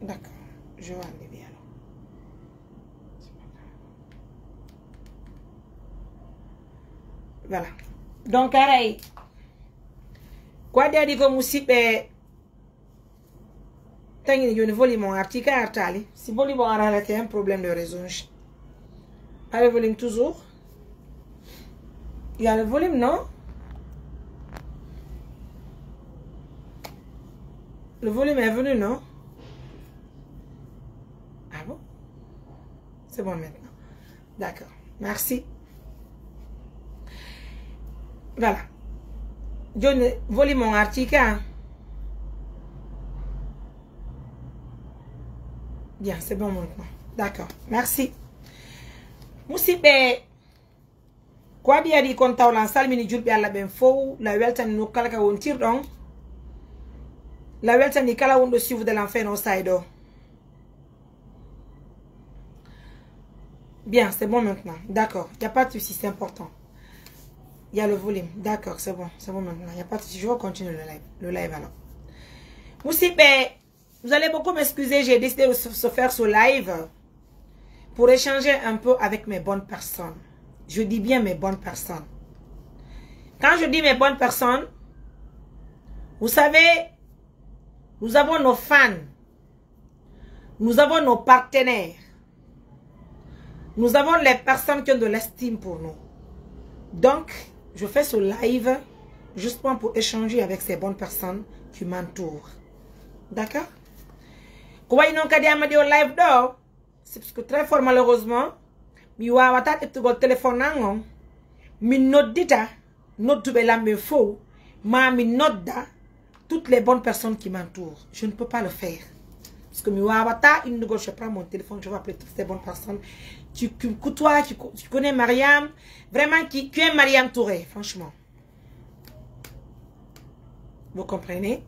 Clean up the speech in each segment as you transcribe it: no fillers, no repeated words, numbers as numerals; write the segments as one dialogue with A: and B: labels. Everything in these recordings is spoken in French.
A: D'accord. Je vais enlever alors. Voilà. Donc, pareil. Quoi dire que musibe tangi ni volume mon article artali. Si volume on a un problème de résonance. Le volume toujours. Il y a le volume, non? Le volume est venu, non? Ah bon? C'est bon maintenant. D'accord. Merci. Voilà. Je volume mon article. Bien, c'est bon maintenant. D'accord. Merci. Musibe quoi dire di kon tawlan salmini julbe alla ben fo la weltani no kala ka won tirdon la weltani kala won do suivre de l'enfer no saido. Bien, c'est bon maintenant. D'accord. Il n'y a pas de souci, c'est important. Il y a le volume. D'accord, c'est bon maintenant. Il n'y a pas de souci. Je vais continuer le live alors. Musibe, vous allez beaucoup m'excuser, j'ai décidé de se faire ce live pour échanger un peu avec mes bonnes personnes. Je dis bien mes bonnes personnes. Quand je dis mes bonnes personnes, vous savez, nous avons nos fans, nous avons nos partenaires, nous avons les personnes qui ont de l'estime pour nous. Donc, je fais ce live justement pour échanger avec ces bonnes personnes qui m'entourent. D'accord? Quoi ils n'ont qu'à dire au live d'or? C'est parce que très fort malheureusement, mi wawata etugol téléphone nangon, mi noddita, noddu be lambe faux, ma mi nodda toutes les bonnes personnes qui m'entourent. Je ne peux pas le faire. Parce que mi wawata, je prends mon téléphone, je vais appeler toutes ces bonnes personnes. Tu côtoies, tu connais Mariam, vraiment qui est Mariam Touré, franchement. Vous comprenez?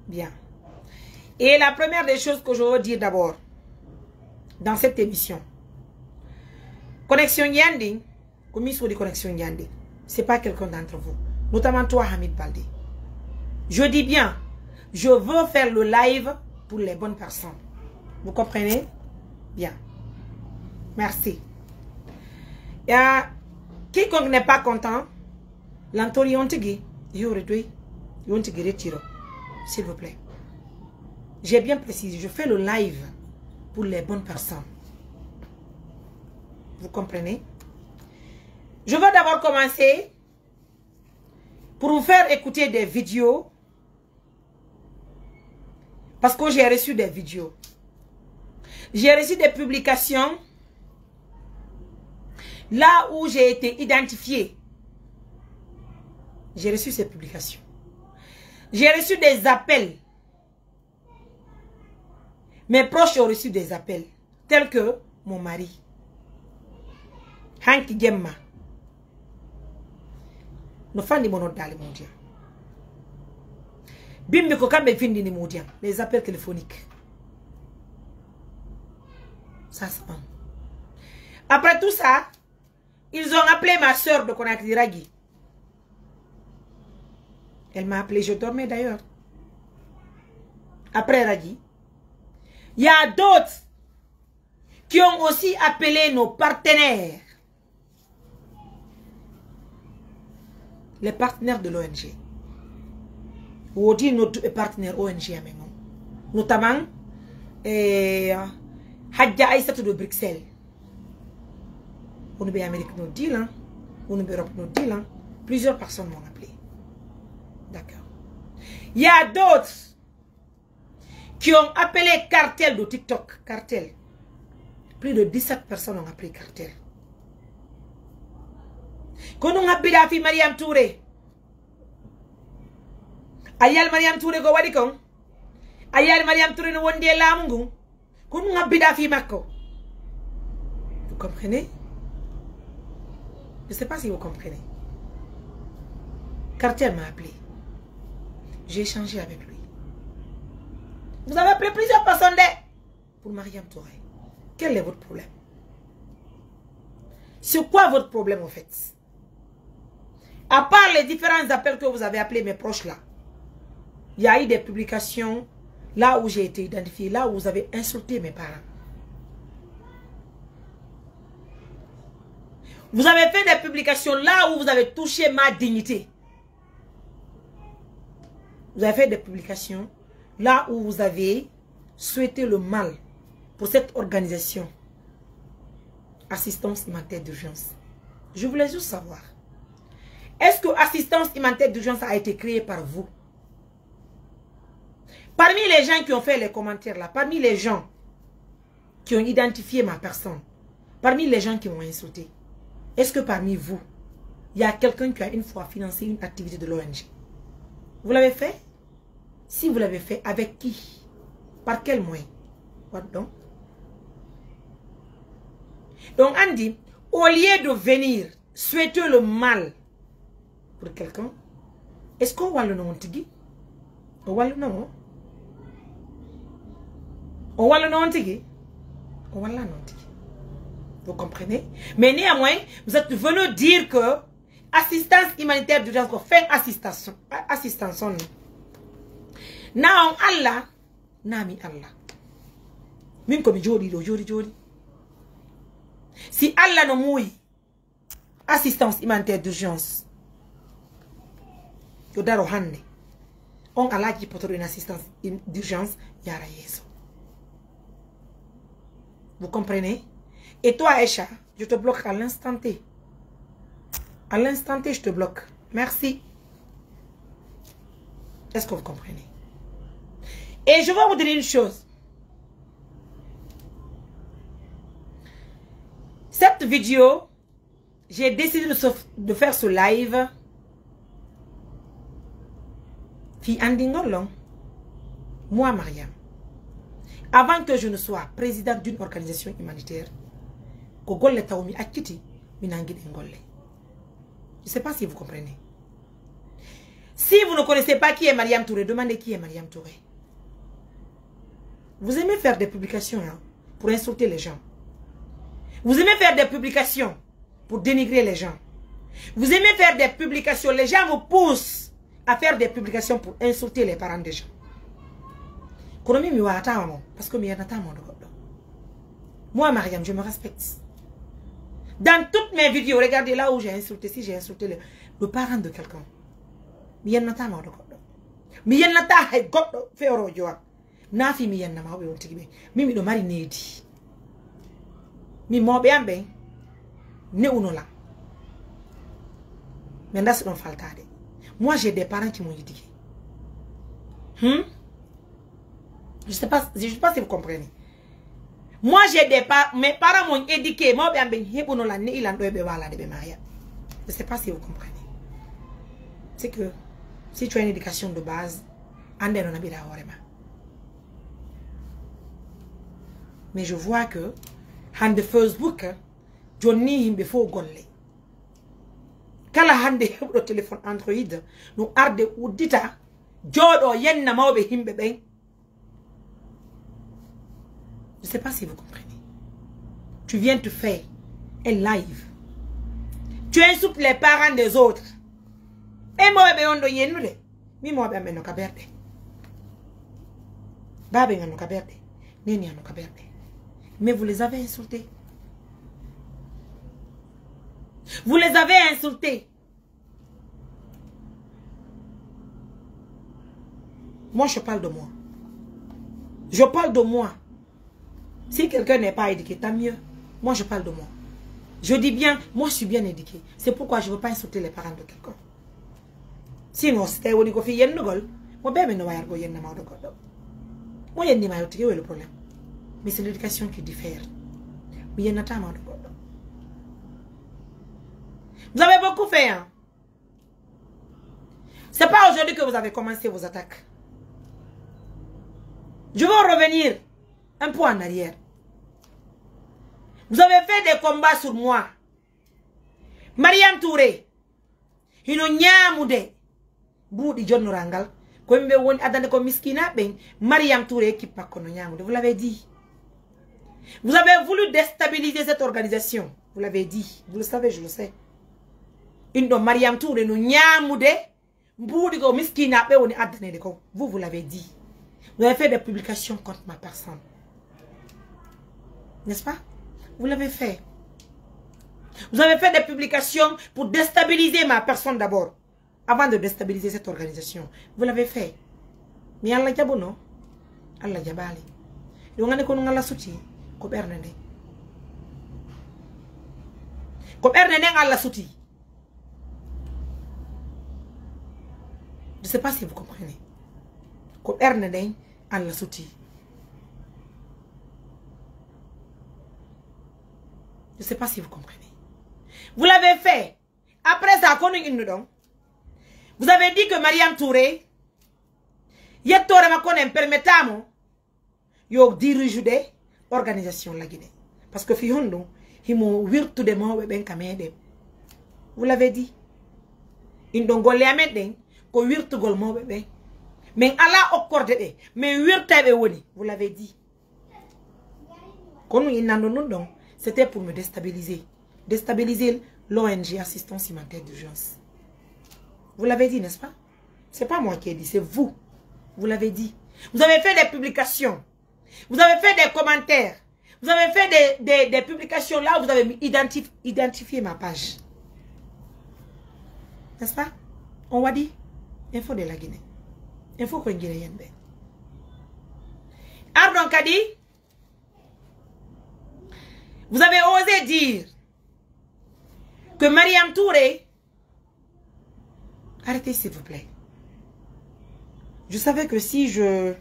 A: Bien. Et la première des choses que je veux dire d'abord, dans cette émission, Connexion Yandi, comme sur des connexions Yandi, c'est pas quelqu'un d'entre vous, notamment toi, Hamid Baldé. Je dis bien, je veux faire le live pour les bonnes personnes. Vous comprenez? Bien. Merci. Et quiconque n'est pas content, l'entori ontigi, s'il vous plaît. J'ai bien précisé, je fais le live pour les bonnes personnes. Vous comprenez? Je vais d'abord commencer pour vous faire écouter des vidéos. Parce que j'ai reçu des vidéos. J'ai reçu des publications là où j'ai été identifié. J'ai reçu ces publications. J'ai reçu des appels. Mes proches ont reçu des appels, tels que mon mari, Hanki Gemma. Nos fans de mon dans les mondiaux. Bimbi Kokambe Vindi ni mondiaux. Les appels téléphoniques. Ça se passe. Après tout ça, ils ont appelé ma soeur de Konakri Ragi. Elle m'a appelé, je dormais d'ailleurs. Après Ragi. Il y a d'autres qui ont aussi appelé nos partenaires. Les partenaires de l'ONG. Ou dit notre partenaire ONG à Mengon. Notamment Hadja Aïssatou de Bruxelles. On est en Amérique nous dit là. On est en Europe nous dit là. Plusieurs personnes m'ont appelé. D'accord. Il y a d'autres qui ont appelé cartel de TikTok. Cartel. Plus de 17 personnes ont appelé cartel. Quand on a appelé la fille Mariam Touré. Ayal Mariam Touré go wadikon. Ayal Mariam Touré no wonde lamungu. Quand on a appelé la fille Mako. Vous comprenez? Je ne sais pas si vous comprenez. Cartel m'a appelé. J'ai échangé avec lui. Vous avez appelé plusieurs personnes pour Mariam Touré. Quel est votre problème? C'est quoi votre problème en fait? À part les différents appels que vous avez appelés mes proches là, il y a eu des publications là où j'ai été identifié, là où vous avez insulté mes parents. Vous avez fait des publications là où vous avez touché ma dignité. Vous avez fait des publications là où vous avez souhaité le mal pour cette organisation. Assistance humanitaire d'urgence. Je voulais juste savoir. Est-ce que assistance humanitaire d'urgence a été créée par vous? Parmi les gens qui ont fait les commentaires là, parmi les gens qui ont identifié ma personne, parmi les gens qui m'ont insulté, est-ce que parmi vous, il y a quelqu'un qui a une fois financé une activité de l'ONG? Vous l'avez fait? Si vous l'avez fait, avec qui? Par quel moyen? What donc? Donc, Andy, au lieu de venir souhaiter le mal pour quelqu'un, est-ce qu'on va le nom tigui? On va le nom? On va le nom tigui? On va le nom tigui? Vous comprenez? Mais néanmoins, vous êtes venu dire que assistance humanitaire d'urgence, fait assistance. Non, Allah, nami Allah. Même comme jodi. Si Allah no mouille, assistance humanitaire d'urgence, yo daro hande, on Allah qui peut une assistance d'urgence, yara yeso. Vous comprenez? Et toi, Aïcha, je te bloque à l'instant T. À l'instant T, je te bloque. Merci. Est-ce que vous comprenez? Et je vais vous dire une chose. Cette vidéo, j'ai décidé de faire ce live. Fi andingolong. Moi, Mariam. Avant que je ne sois présidente d'une organisation humanitaire, je ne sais pas si vous comprenez. Si vous ne connaissez pas qui est Mariam Touré, demandez qui est Mariam Touré. Vous aimez faire des publications hein, pour insulter les gens. Vous aimez faire des publications pour dénigrer les gens. Vous aimez faire des publications. Les gens vous poussent à faire des publications pour insulter les parents des gens. Parce que moi, Mariam, je me respecte. Dans toutes mes vidéos, regardez là où j'ai insulté, si j'ai insulté le parent de quelqu'un. Nafi mi yanna ma o tigibe mimi do mari nedi mi mo be ambe ne unola mais ndas don faltade. Moi j'ai des parents qui m'ont éduqué. Je sais pas si vous comprenez. Moi j'ai des parents, mes parents m'ont éduqué mo be ambe hebunola ne ilando be wala de be maria. Je sais pas si vous comprenez. C'est que si tu as une éducation de base, ande non abira horema. Mais je vois que hande Facebook Johnny himbe fo golle kala hande hebdo téléphone Android no arde uddita jodo yenna mawbe himbe ben. Je sais pas si vous comprenez. Tu viens te faire un live, tu insultes les parents des autres et moi be ondo yennude mi mo be ameno kaberde babe ngano kaberde neni ngano kaberde. Mais vous les avez insultés. Vous les avez insultés. Moi, je parle de moi. Je parle de moi. Si quelqu'un n'est pas éduqué, tant mieux. Moi, je parle de moi. Je dis bien, moi, je suis bien éduqué. C'est pourquoi je ne veux pas insulter les parents de quelqu'un. Sinon, c'était où il y a une gueule. Moi, je ne vais pas y aller. Moi, je ne vais pas y aller. Le problème. Mais c'est l'éducation qui diffère. Vous avez beaucoup fait. Hein? Ce n'est pas aujourd'hui que vous avez commencé vos attaques. Je vais revenir un peu en arrière. Vous avez fait des combats sur moi. Mariam Touré. Hino nyamude. Boudi John Rangal. Kwembe woni adane ko miskina ben. Mariam Touré qui pas kono nyamude. Vous l'avez dit. Vous avez voulu déstabiliser cette organisation. Vous l'avez dit. Vous le savez, je le sais. Une de Mariam Touré no nyamude. Boudi ko miskina be woni adane ko. Vous l'avez dit. Vous avez fait des publications contre ma personne. N'est-ce pas? Vous l'avez fait. Vous avez fait des publications pour déstabiliser ma personne d'abord. Avant de déstabiliser cette organisation. Vous l'avez fait. Mais Allah jabo non? Allah jabali. Donc on est qu'on Allah souti. Ko bernende. Ko bernende Allah souti. Je ne sais pas si vous comprenez. Ko bernende Allah souti. Je ne sais pas si vous comprenez. Vous l'avez fait. Après ça, vous avez dit que Mariam Touré, permettamo, yo dirige des organisations la Guinée. Parce que Fihondo, himo wirtu de mo ben kamede. Vous l'avez dit. Indongole ameden ko wirtu gol mo ben. Mais Allah okorde de, mais wirta be woni. Vous l'avez dit. Kono inando donc, c'était pour me déstabiliser. Déstabiliser l'ONG Assistance Humanitaire d'Urgence. Vous l'avez dit, n'est-ce pas? C'est pas moi qui ai dit, c'est vous. Vous l'avez dit. Vous avez fait des publications. Vous avez fait des commentaires. Vous avez fait des publications là où vous avez identifié ma page. N'est-ce pas? On va dire, info de la Guinée. Info qu'on Guinéenne. Ardon Kadi, vous avez osé dire que Mariam Touré... Arrêtez s'il vous plaît. Je savais que si je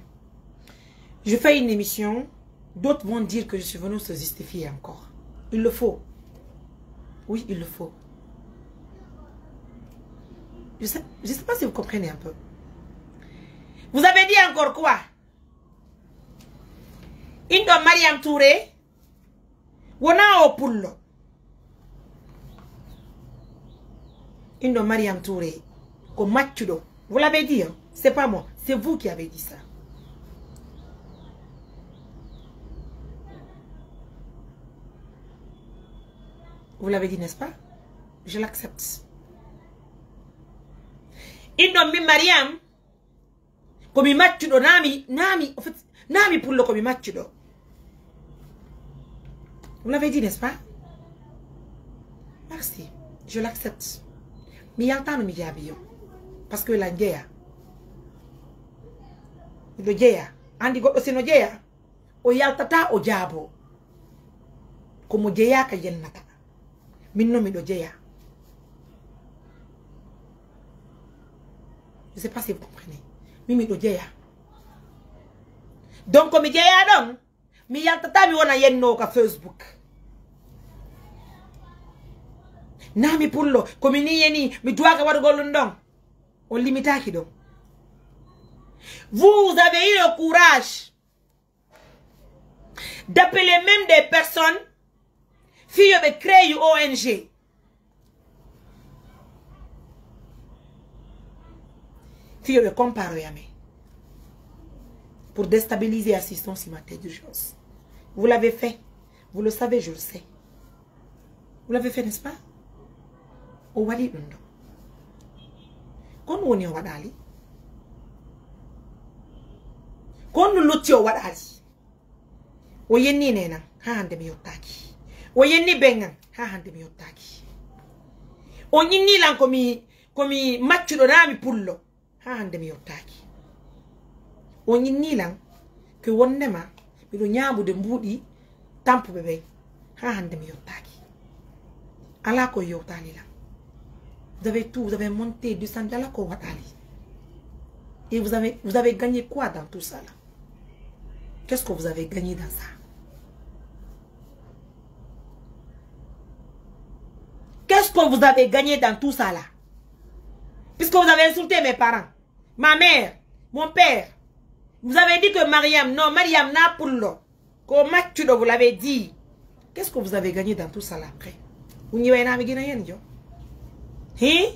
A: fais une émission, d'autres vont dire que je suis venue se justifier encore. Il le faut. Oui, il le faut. Je sais pas si vous comprenez un peu. Vous avez dit encore quoi? Indo Mariam Touré, wona o pullo. Indo Mariam Touré, comme machudo. Vous l'avez dit, hein? C'est pas moi, c'est vous qui avez dit ça. Vous l'avez dit, n'est-ce pas? Je l'accepte. Indo mi Mariam, comme machudo nami, en fait, nami pullo comme machudo. Vous l'avez dit, n'est-ce pas? Merci, je l'accepte. Mais il y a un temps de me parce que la guerre, le guerre, andi go osino guerre, o yaltata o jabo, comme guerre ka yennata, minno mi do guerre. Je sais pas si vous comprenez, mimi do guerre. Donc comme guerre donc, mi yaltata mi wona yenno ka Facebook. Nami pullo, comme ni yeni, mi doit avoir golundong. On limite à qui donc? Vous avez eu le courage d'appeler même des personnes qui ont créé une ONG. Qui ont comparé à moi. Pour déstabiliser l'assistance humanitaire d'urgence. Vous l'avez fait. Vous le savez, je le sais. Vous l'avez fait, n'est-ce pas? O wali ɗum ɗo kon woni o waɗali kon no lotti o waɗali o yenni nenan ha hande mi yottaki o yenni bengan ha hande mi yottaki o nyinni lan komi maccuɗo nami pullo ha hande mi yottaki o nyinni lan ko wonnema miɗo ñamude mbuuɗi tampuɓe ɓe ha hande mi yottaki ala ko yewtali lan. Vous avez tout, vous avez monté du sandala ko watali. Et vous avez gagné quoi dans tout ça là? Qu'est-ce que vous avez gagné dans ça? Qu'est-ce que vous avez gagné dans tout ça là? Puisque vous avez insulté mes parents, ma mère, mon père. Vous avez dit que Mariam, non, Mariam n'a pour l'eau. Comme vous l'avez dit. Qu'est-ce que vous avez gagné dans tout ça là après? Vous n'y avez pas gagné. Hi?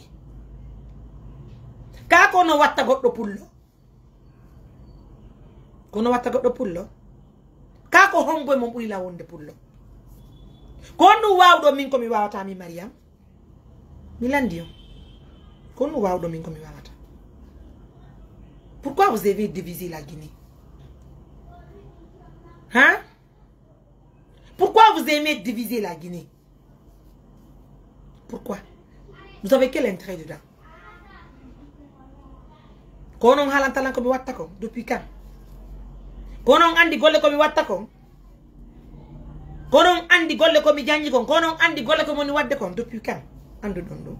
A: Ka kono watta goddo pullo. Kono watta goddo pullo. Ka ko hombo mon buri la wonde pullo. Kono wawdo min ko mi wawata mi Mariam. Mi landio. Kono wawdo min ko mi wawata. Pourquoi vous avez divisé la Guinée? Hein? Pourquoi vous aimez diviser la Guinée? Pourquoi? Vous avez quel intérêt dedans? Konon halantalan ko mi watta ko depuis quand? Konon andi golle ko mi watta ko? Konon andi golle ko mi janji ko? Konon andi golle ko mo ni wadde ko depuis quand? Ando dondo.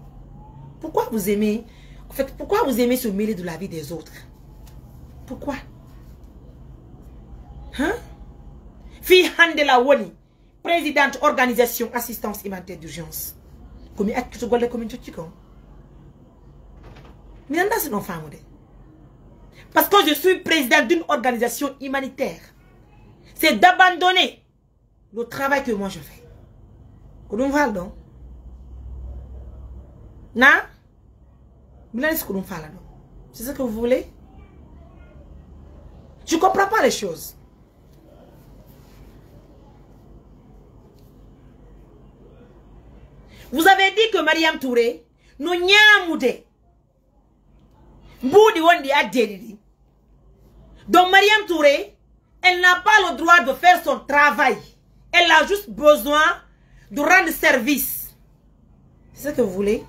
A: Pourquoi vous aimez, en fait, pourquoi vous aimez se mêler de la vie des autres? Pourquoi? Hein? Fi Handela Woni, présidente organisation assistance humanitaire d'urgence. Comme il y a tout ce golle comme tu dis. Mais non, c'est non femme. Parce que je suis président d'une organisation humanitaire. C'est d'abandonner le travail que moi je fais. Vous voyez donc? Non? C'est ce que vous voulez? Je ne comprends pas les choses. Vous avez dit que Mariam Touré, nous nyamoude. Boudi wondi adjedi. Donc Mariam Touré, elle n'a pas le droit de faire son travail. Elle a juste besoin de rendre service. C'est ce que vous voulez?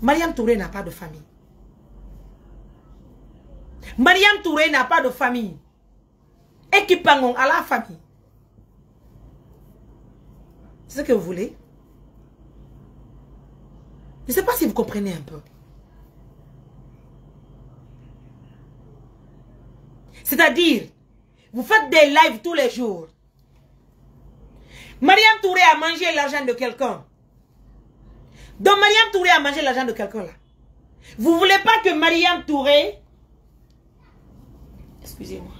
A: Mariam Touré n'a pas de famille. Mariam Touré n'a pas de famille. Équipons à la famille. C'est ce que vous voulez? Je ne sais pas si vous comprenez un peu. C'est-à-dire, vous faites des lives tous les jours. Mariam Touré a mangé l'argent de quelqu'un. Donc Mariam Touré a mangé l'argent de quelqu'un là. Vous ne voulez pas que Mariam Touré... Excusez-moi.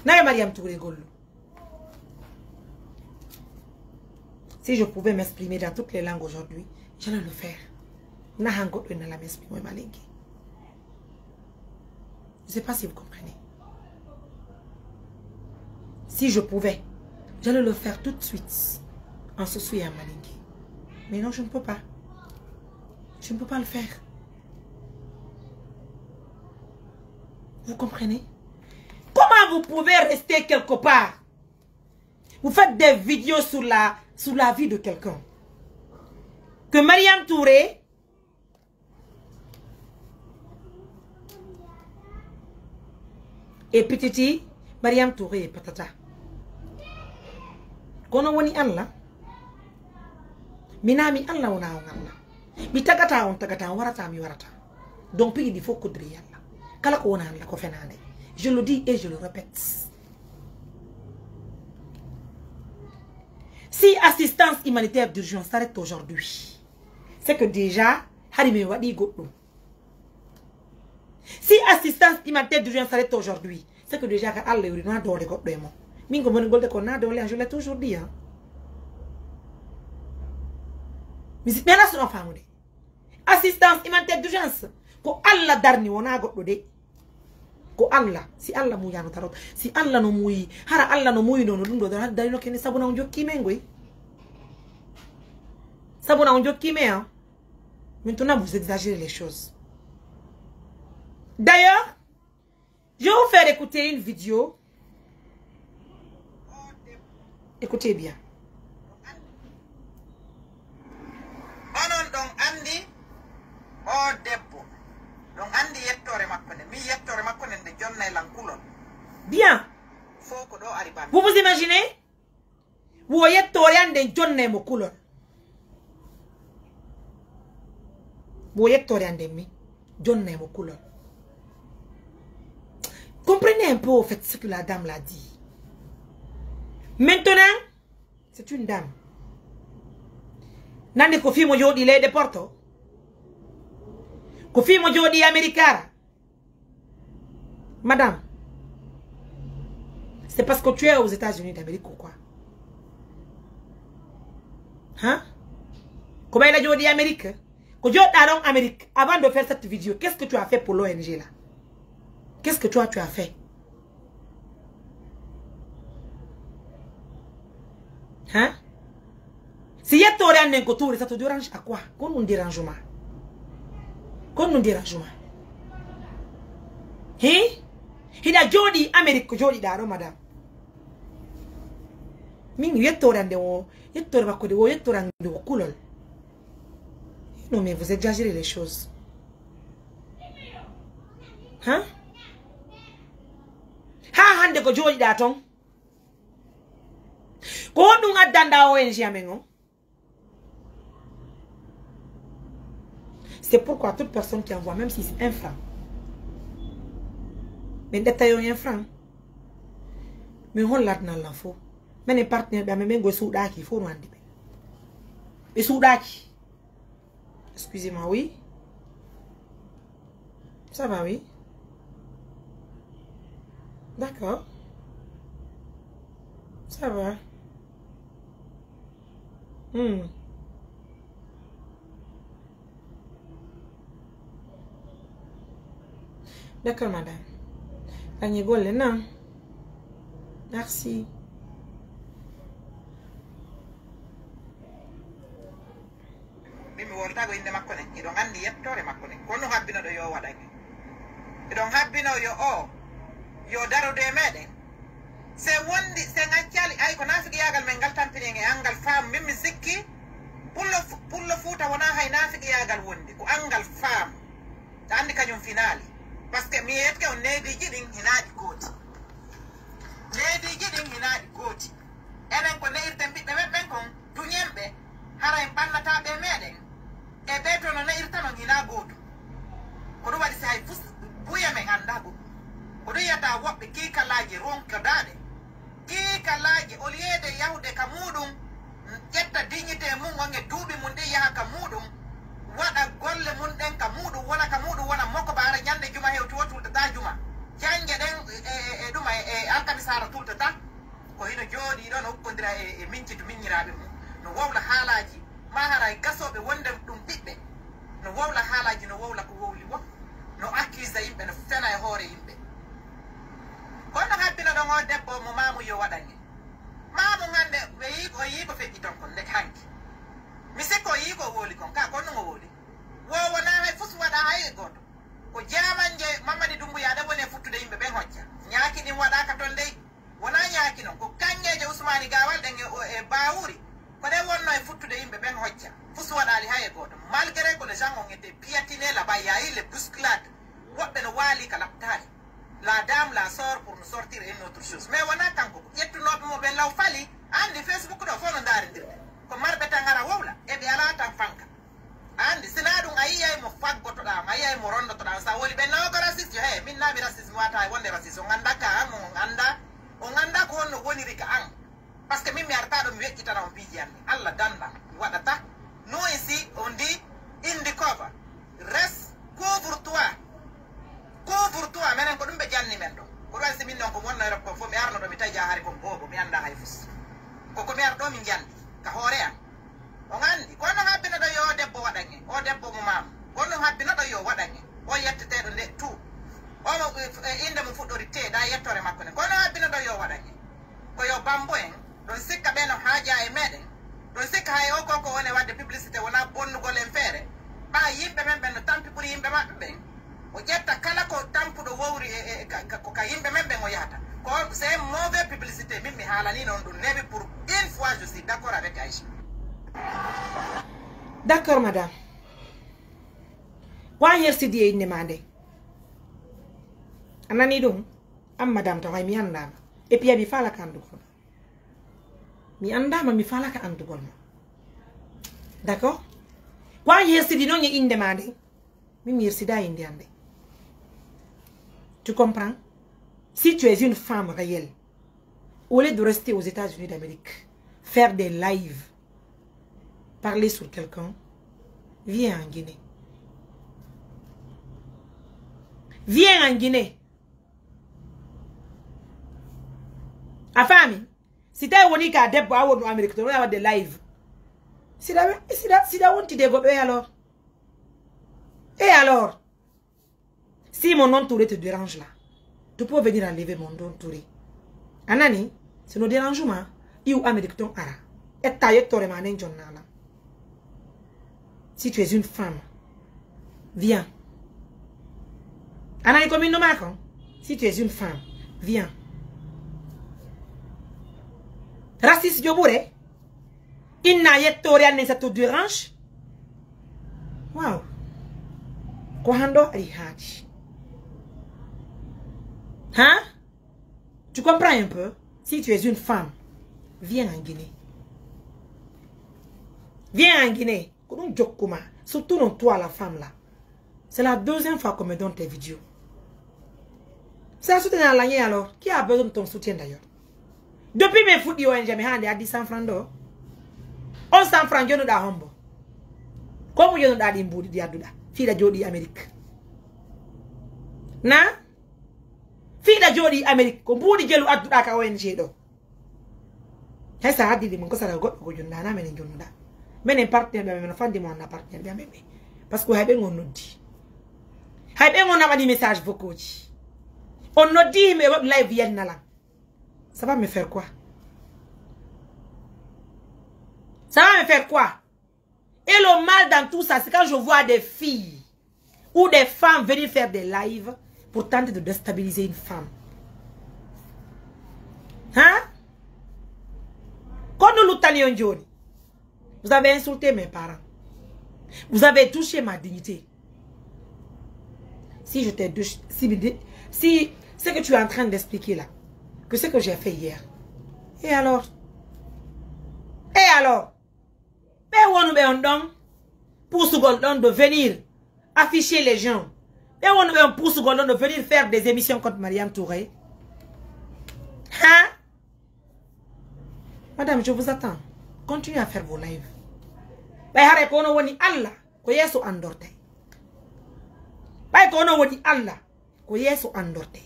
A: N'a Mariam Touré Golo. Si je pouvais m'exprimer dans toutes les langues aujourd'hui, j'allais le faire. Je ne sais pas si vous comprenez. Si je pouvais, j'allais le faire tout de suite. En Sossou et en Malingue. Mais non, je ne peux pas. Je ne peux pas le faire. Vous comprenez? Comment vous pouvez rester quelque part? Vous faites des vidéos sur la vie de quelqu'un. Que Mariam Touré et petiti Mariam Touré et patata. Kono woni Allah. Minami Allah wona Allah. Mi tagata on tagata warata mi warata. Donc il faut que Allah. Kala ko wona Allah ko fenane. Je le dis et je le répète. Si assistance humanitaire d'urgence s'arrête aujourd'hui, c'est que déjà, Harime Wadi Goto. Si assistance humanitaire d'urgence s'arrête aujourd'hui, c'est que déjà, Allah est dans le Goto. Mingo Monigol de Conade, je l'ai toujours dit. Mais c'est bien là, c'est enfant. Assistance humanitaire d'urgence. Ko Allah darni wona Goto de. Ko Allah, si Allah mouya tarot, si Allah no mouyi, hara Allah no mouyi no dundo dari no kene sabuna on jokki mengoy. Sabuna on jokki me hein. Maintenant vous exagérez les choses. D'ailleurs, je vais vous faire écouter une vidéo. Écoutez bien. Onon donc andi o debbo. Donc andi yettore makko ne mi yettore makko ne de jonnay lankulon. Bien. Vous vous imaginez? Vous yettore ande jonnay mo kulon. Vous yettore ande mi jonnay mo kulon. Comprenez un peu au fait ce que la dame l'a dit. Maintenant, c'est une dame. Nande ko fi mo jodi le de Porto. Kofi mo jodi Americara. Madame, c'est parce que tu es aux États-Unis d'Amérique ou quoi? Hein? Comment il a jodi Amérique? Quand tu es en Amérique, avant de faire cette vidéo, qu'est-ce que tu as fait pour l'ONG là? Qu'est-ce que tu as fait? Hein? Si il y a un incotour, ça te dérange à quoi? Qu'on nous dérangement. Qu'on nous dérangement. Hein? Hida jodi America jodi daro madam. Min yettorande o yettor bakko de o yettorande o kulol. Non mais vous exagérez les choses. Hein? Ha hande ko jodi da ton. Ko dum addanda ONG amengo. C'est pourquoi toute personne qui envoie, même si c'est un franc, mais détaillons un franc, mais on l'a dans l'info. Mais les partenaires, mais go soudaki, faut nous en dire. Et soudaki. Excusez-moi, oui. Ça va, oui. D'accord. Ça va. D'accord, madame. Agni non. Merci.
B: Mimi worta go inde makko ne idon andi yettore makko ne kono habbino do yo wadake idon habbino yo yo daro de meden se wondi se ngaccali ay ko nafiki yagal men gal tampini nge angal fam mimi sikki pullo futa wona hay nafiki yagal wondi ko angal fam andi kanyum finali parce que mi yetke on nedi jidin hinadi goti enen ko ne irten bibbe ben kon dunyembe hara en bannata be meden e beto no ne irtano hina goto ko do wadi sai fus buya men anda bu ko do yata wobbe ki kalaji ronka dade ki kalaji oliede yahude ka mudum jetta dignité mun wange duubi mun de yaha ka mudum wada golle mun den ka mudum wala ka mudum wala moko bara nyande juma hewtu wotu ta juma jange den e duma alkami sara tulta ta ko hino jodi don hokkondira e minci minyirabe mun no wawla haalaji ma hara gasobe wonde dum bibbe no wawla haalaji no wawla ko wawli wo no accuse yimbe no fena e hoore yimbe kono habbina do ngo debbo mo mamu yo wadani mamu ngande be yi ko feji ton kon nek hanki mi se ko yi ko woli kon ka kono ngo woli wo wona hay fusu wada hay goto ko jamanje mamadi dumbu ya da wone futtude yimbe ben hocca nyaaki dim wada ka ton dey wona nyaaki non ko kangeje usmani gawal den e bawuri ko de wonno e futtude yimbe ben hocca fusu wadali hay goto malgré que les gens ont été piétinés là-bas il y a eu les bousculades wobbe no wali kala tari la dame la sort pour nous sortir une autre chose mais wona kanko yettu no mo ben law fali andi facebook do fono ndarindirde ko marbe tangara wowla e be ala tan fanka andi sinadum ayiyay mo faggoto da ayiyay mo rondo to da sa woli ben no ko raciste he min na mi racisme wata wonde racisme nganda ka mo nganda ko no woni rika an parce que min mi arta do mi wekkita na on pijian Allah danda wadata nous ici on dit in the cover reste couvre-toi menen ko dum be janni men do ko wasi min non ko wonna rap ko fo mi arno do mi taja hari ko bobo mi anda hay fus ko mi ardo mi jandi ka hore am o ngandi ko no habbina do yo debbo wadange o debbo mo mam ko no habbina do yo wadange o yettete do le tout o inde mo fuddori te da yettore makko ne ko no habbina do yo wadange ko yo bambo en don sikka beno haaja e meden don sikka hay o ko wone wadde publicité wona bonnugol en feere ba yimbe men ben no tampi pour yimbe mabbe ben o jetta kala ko tampudo wowri ko ka yimbe men ben o yata ko c'est mauvais publicité min mi halani non dum nebi pour une fois je suis d'accord avec Aïcha.
A: D'accord madame. Wa yersi die inde mande. Anani dum am madame to hay mi anda et puis mi fala kandu ko. Mi andama mi fala ka andu golma. D'accord? Wa yersi di non inde mande. Mi yersi da inde ande. Tu comprends? Si tu es une femme réelle, au lieu de rester aux États-Unis d'Amérique, faire des lives, parler sur quelqu'un, viens en Guinée. Viens en Guinée. Afami, si tu es venu à Debo en Amérique, tu vas avoir des lives. Si tu as honte, et alors? Et alors? Si mon nom Touré te dérange là, tu peux venir enlever mon nom Touré. Anani, c'est nos dérangements. Il Amérique ton ara. Et taille toi remanen journal. Si tu es une femme, viens. Anani comme une marque. Si tu es une femme, viens. Raciste Djobure. Inna yettorian ne ça te dérange? Wow. Kohando Arihaji. Hein? Tu comprends un peu? Si tu es une femme, viens en Guinée. Viens en Guinée. Surtout non toi la femme là. C'est la deuxième fois qu'on me donne tes vidéos. C'est la soutien à l'année alors. Qui a besoin de ton soutien d'ailleurs? Depuis mes foot yo j'ai mis à 10 francs d'or. 11 francs yo no da hombo. Comme yo no da di mbudi di aduda. Fi da jodi Amérique. Na? Fi da jodi Amérique ko mbudi jelu aduda ka ONG do. Hesa hadi di mon ko sara goddo ko junda na men junda. Men partenaire be men fandi mon na partenaire be be. Parce que habe ngon noddi. Habe ngon na di message vocaux. On nous dit mais live yen na la. Ça va me faire quoi? Ça va me faire quoi? Et le mal dans tout ça, c'est quand je vois des filles ou des femmes venir faire des lives pour tenter de déstabiliser une femme. Hein? Quand nous l'utalions Johnny, vous avez insulté mes parents. Vous avez touché ma dignité. Si je t'ai touché, si ce que tu es en train d'expliquer là, que ce que j'ai fait hier. Et alors? Et alors? Mais on nous donne pour ce Golden de venir afficher les gens. Mais on nous pour ce Golden de venir faire des émissions contre Mariam Touré. Hein? Madame, je vous attends. Continuez à faire vos lives. Mais hare kono woni Allah ko yeso andorte. Bay kono woni Allah ko yeso andorte.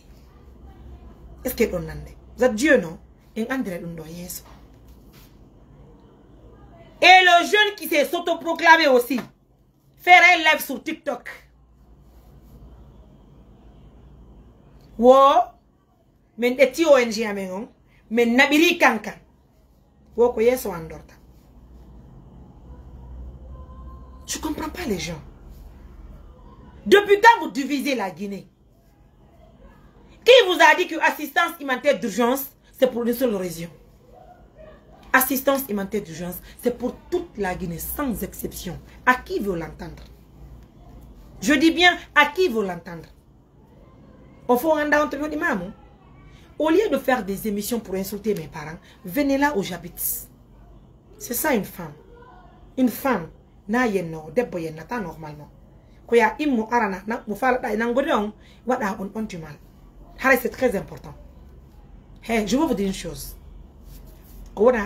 A: Est-ce que on ande? Vous êtes Dieu, non? Et le jeune qui s'est s'autoproclamé aussi, faire un live sur TikTok. Wo, men eti ONG amengon, men nabiri kankan. Wo ko yeso andorta. Je comprends pas les gens. Depuis quand vous divisez la Guinée? Qui vous a dit que assistance humanitaire d'urgence, c'est pour une seule région? Assistance humanitaire d'urgence, c'est pour toute la Guinée, sans exception. À qui veut l'entendre? Je dis bien, à qui veut l'entendre? Au fond, au lieu de faire des émissions pour insulter mes parents, venez là où j'habite. C'est ça une femme. Une femme, na yenno, debbo yennata normalement. Koya immo arana, na mufala da nangodon, wada on du mal. C'est très important. Hey, je veux vous dire une chose. Hande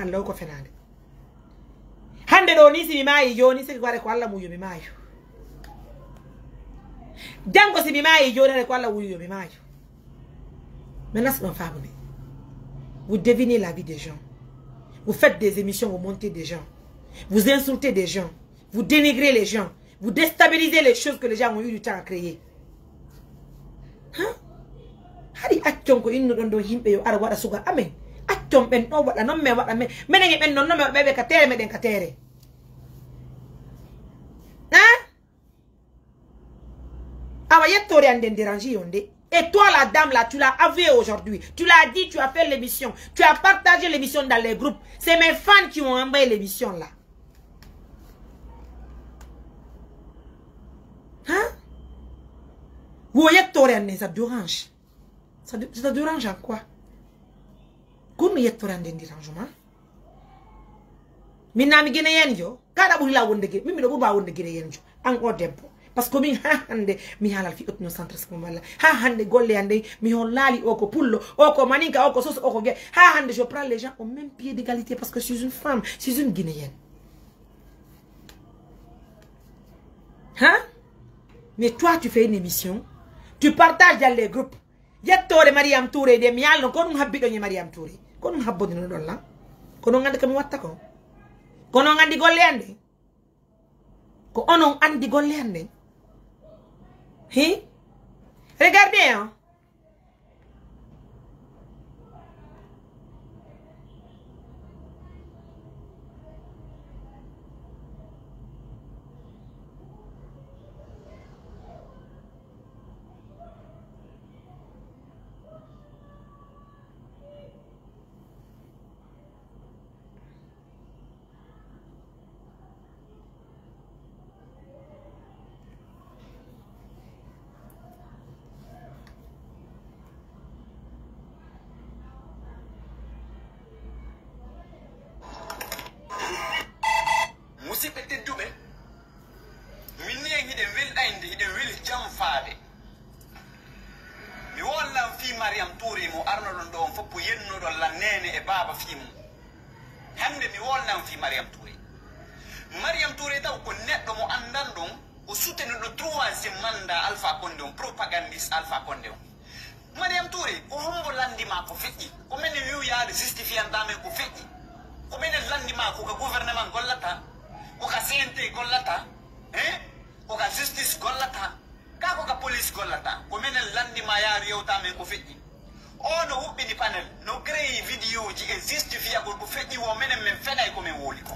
A: do ni si mai yo ni se kware ko Allah mu yo mi mayo. Jango si mi mai yo ne ko Allah mu yo mi mayo. Maintenant c'est femme. Vous devinez la vie des gens. Vous faites des émissions, vous montez des gens. Vous insultez des gens. Vous dénigrez les gens. Vous déstabilisez les choses que les gens ont eu du temps à créer. Hein? Hadi accon ko inno don do himbe yo ara wada suga amen accon ben do wada non me wada men menen ben non me bebe ka tere meden ka tere. Hein? Awa yettori anden déranger yonde. Et toi la dame là, tu l'as avoué aujourd'hui. Tu l'as dit, tu as fait l'émission. Tu as partagé l'émission dans les groupes. C'est mes fans qui ont envoyé l'émission là. Hein? Vous yettori anden ça dérange. Ça te dérange en quoi? Comment y est-ce que tu dérangement? Mina mi guinéen jo, kada buri la wonde ge, mi do buba wonde guinéen jo, encore debbo. Parce que mi ha hande mi halal fi otno centre ko mala. Ha hande golle hande mi hon lali oko pullo, oko maninka, oko sos, oko ge. Ha hande je prends les gens au même pied d'égalité parce que je suis une femme, je suis une guinéenne. Hein? Mais toi tu fais une émission, tu partages dans les groupes. Yettore Mariam Touré de mialno ko dum habbido ni Mariam Touré ko dum habbodino don la ko non ngande kam watta ko non andi golle ande ko onon andi golle ande hi regardez hein.
B: hiɗen welɗayde hiɗen weli jam faade mi wollan fi Mariam Touré mo arnoɗon ɗo on foppo yennuɗon lannene e baaba fimu hande mi wolnan fi Mariam Touré. Mariam Touré taw ko neɗɗo mo andan ɗon o suteniɗo troisiéme mandat Alpha Condé on propagandiste Alpha Condé on. Mariam Touré ko hombo landima ko feƴƴi ko minen wiwyaade justifiantamen ko feƴƴi ko minen landima ko ka gouvernement gollata ko ka CNT gollata ko ka justice gollata ka ko ka police gollata ko minen landima yaari yewtamen ko feƴƴi o no huɓɓini panel no créé vidéo ji e justifiyagol ko feƴƴi wo minen min fenay komin wooli ko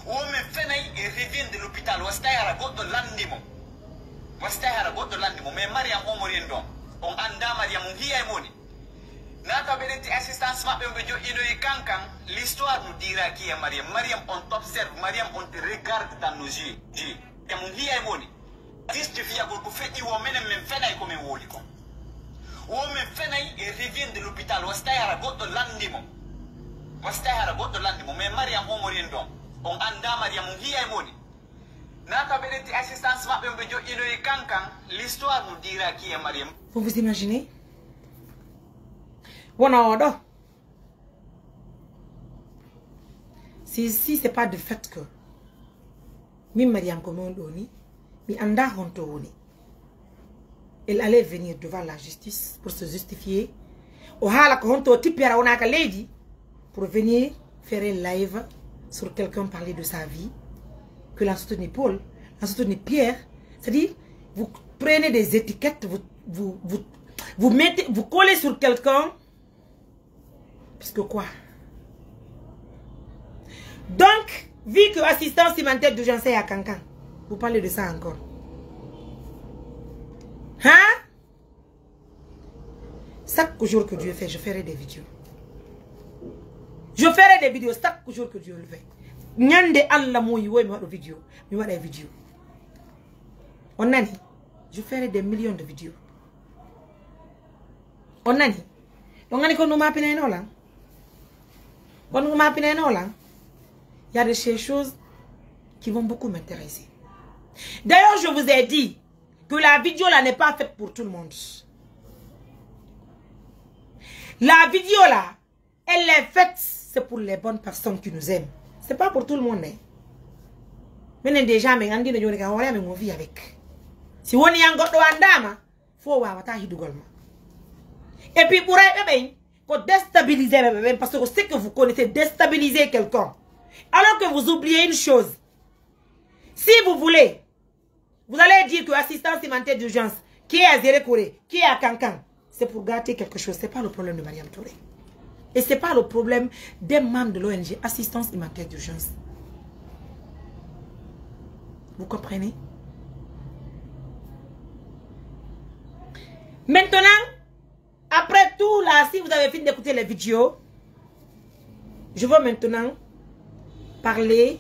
B: womin fenay e revient de l'hôpital wasitay hara goɗɗo landimo mais Mariam Omar en ɗon on anda Mariam on hiya e moni nata ɓe ɗetti assistance maɓɓe ɓe joƴƴino e kankan l'histoire nous dira qui est Mariam on t'observe Mariam on te regarde dans nos yeux e mon hiya e moni justifiyagol ko feƴƴi wo minen min fenay komin wooli ko womin fenay e revient de l'hôpital wasitay hara goɗɗo landimo mais Mariam Omar en ɗon on anda Mariam on hiya e moni nata ɓe ɗetti assistance maɓɓe ɓe joƴƴino e kankan l'histoire nous dira qui est Mariam.
A: Vous vous imaginez? Voilà, si c'est pas de fait que mi Mariam Komondoni, mi anda hontoni, elle allait venir devant la justice pour se justifier. Au hala honto tipera onaka lady pour venir faire un live sur quelqu'un parler de sa vie, que la soutenue Paul, la soutenue Pierre, c'est-à-dire vous prenez des étiquettes, vous mettez, vous collez sur quelqu'un. Parce que quoi? Donc, vu que assistance humanitaire d'urgence est à Cancan, vous parlez de ça encore. Hein? Chaque jour que Dieu fait, je ferai des vidéos. Je ferai des vidéos chaque jour que Dieu le fait. Nyande Allah mo yiwo mi wado vidéo, mi wada vidéo. On a dit, je ferai des millions de vidéos. On a dit, on a dit qu'on nous m'a piné là. Quand nous m'a piné là, il y a des choses qui vont beaucoup m'intéresser. D'ailleurs, je vous ai dit que la vidéo là n'est pas faite pour tout le monde. La vidéo là, elle est faite, c'est pour les bonnes personnes qui nous aiment. C'est pas pour tout le monde. Mais déjà, mais on dit que on vit avec. Si on y a encore andama, faut voir ta hidugolma. Et puis pour déstabiliser, parce que c'est que vous connaissez déstabiliser quelqu'un. Alors que vous oubliez une chose. Si vous voulez, vous allez dire que assistance humanitaire d'urgence, qui est à Zérekoré, qui est à Cancan, c'est pour gâter quelque chose. Ce n'est pas le problème de Mariam Touré. Et ce n'est pas le problème des membres de l'ONG assistance humanitaire d'urgence. Vous comprenez? Maintenant, après tout là, si vous avez fini d'écouter les vidéos, je veux maintenant parler